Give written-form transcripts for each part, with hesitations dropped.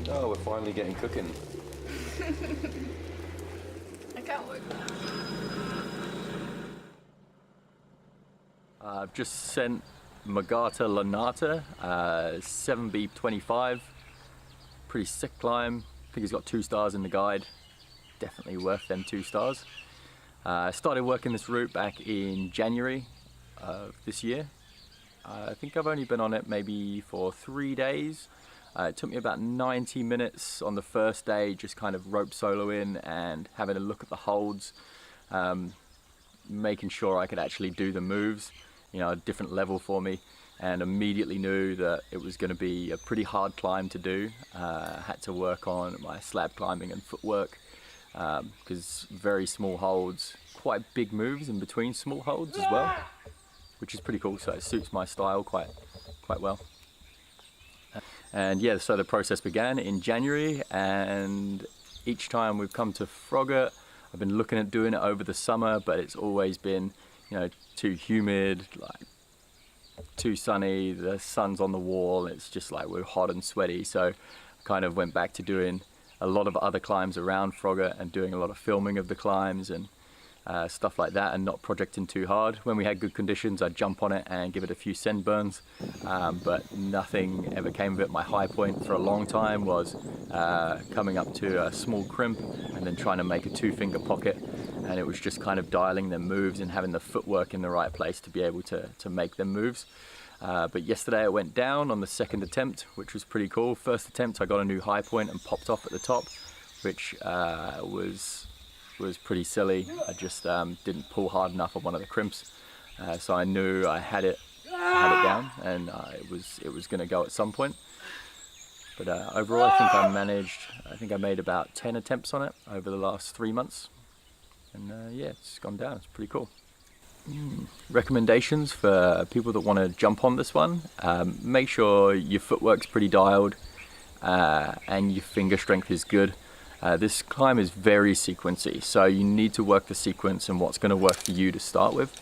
Oh, we're finally getting cooking. I can't wait. I've just sent Garta La Narta, 7B25, pretty sick climb. I think he's got 2 stars in the guide. Definitely worth them 2 stars. I started working this route back in January of this year. I think I've only been on it maybe for 3 days. It took me about 90 minutes on the first day, just kind of rope soloing and having a look at the holds, making sure I could actually do the moves, you know, a different level for me, and immediately knew that it was going to be a pretty hard climb to do. Had to work on my slab climbing and footwork, because very small holds, quite big moves in between small holds as well, which is pretty cool, so it suits my style quite well. And yeah, so the process began in January, and each time we've come to Froggatt, I've been looking at doing it over the summer, but it's always been, you know, too humid, like too sunny, the sun's on the wall, it's just like we're hot and sweaty. So I kind of went back to doing a lot of other climbs around Froggatt and doing a lot of filming of the climbs and stuff like that, and not projecting too hard. When we had good conditions, I'd jump on it and give it a few send burns, but nothing ever came of it. My high point for a long time was coming up to a small crimp and then trying to make a 2-finger pocket, and it was just kind of dialing them moves and having the footwork in the right place to be able to make them moves. But yesterday it went down on the 2nd attempt, which was pretty cool. First attempt I got a new high point and popped off at the top, which was pretty silly. I just didn't pull hard enough on one of the crimps, so I knew I had it down, and it was going to go at some point. But overall, I think I made about 10 attempts on it over the last 3 months, and yeah, it's gone down. It's pretty cool. Recommendations for people that want to jump on this one: make sure your footwork's pretty dialed, and your finger strength is good. This climb is very sequency, so you need to work the sequence and what's going to work for you to start with.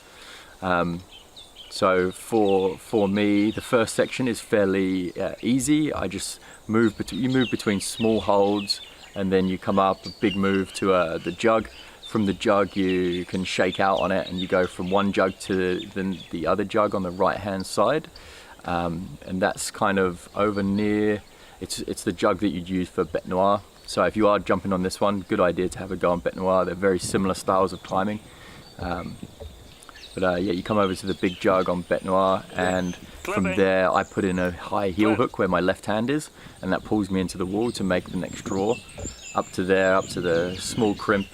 So for me, the first section is fairly easy. I just move between small holds, and then you come up a big move to the jug. From the jug, you can shake out on it, and you go from one jug to the other jug on the right hand side, and that's kind of over near. It's the jug that you'd use for Bête Noire. So if you are jumping on this one, good idea to have a go on Bête Noire. They're very similar styles of climbing. Yeah, you come over to the big jug on Bête Noire, and from there I put in a high heel hook where my left hand is, and that pulls me into the wall to make the next draw. Up to there, up to the small crimp.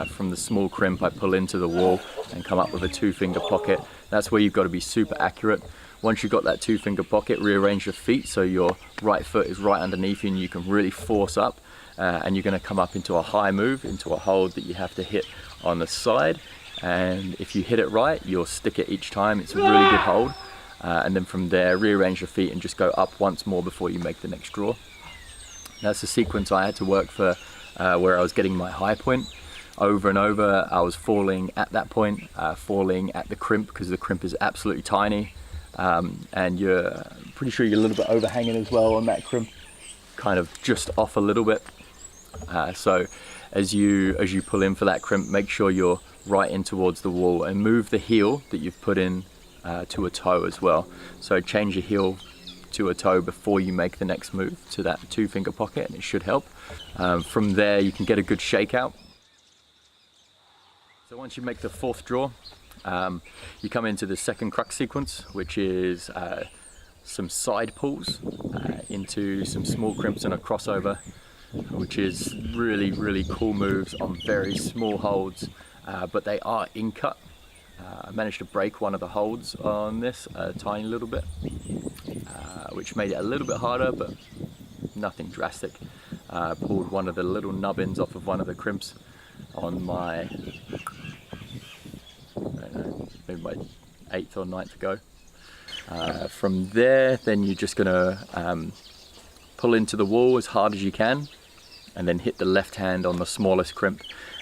From the small crimp I pull into the wall and come up with a 2-finger pocket. That's where you've got to be super accurate. Once you've got that 2-finger pocket, rearrange your feet so your right foot is right underneath you and you can really force up, and you're going to come up into a high move, into a hold that you have to hit on the side, and if you hit it right, you'll stick it each time. It's a really good hold, and then from there rearrange your feet and just go up once more before you make the next draw. That's the sequence I had to work for where I was getting my high point. Over and over I was falling at that point, falling at the crimp, because the crimp is absolutely tiny, and you're pretty sure you're a little bit overhanging as well on that crimp, kind of just off a little bit. So as you pull in for that crimp, make sure you're right in towards the wall, and move the heel that you've put in to a toe as well. So change your heel to a toe before you make the next move to that 2-finger pocket, and it should help. From there you can get a good shakeout. So once you make the 4th draw, you come into the second crux sequence, which is some side pulls into some small crimps and a crossover, which is really cool moves on very small holds, but they are in cut. I managed to break one of the holds on this a tiny little bit, which made it a little bit harder, but nothing drastic. Pulled one of the little nubbins off of one of the crimps on my, I don't know, maybe my 8th or 9th go. From there, then you're just gonna pull into the wall as hard as you can, and then hit the left hand on the smallest crimp,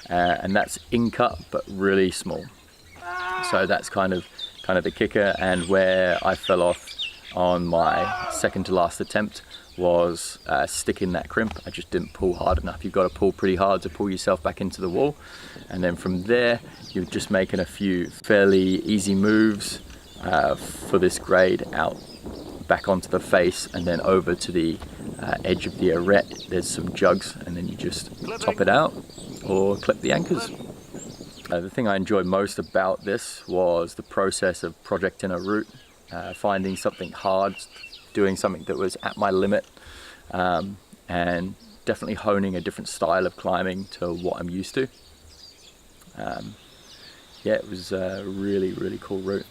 and that's in cut but really small. So that's kind of the kicker, and where I fell off on my second to last attempt was sticking that crimp. I just didn't pull hard enough. You've got to pull pretty hard to pull yourself back into the wall. And then from there, you're just making a few fairly easy moves for this grade out back onto the face and then over to the edge of the arete. There's some jugs, and then you just top it out or clip the anchors. The thing I enjoyed most about this was the process of projecting a route, finding something hard, doing something that was at my limit, and definitely honing a different style of climbing to what I'm used to. Yeah, it was a really, really cool route.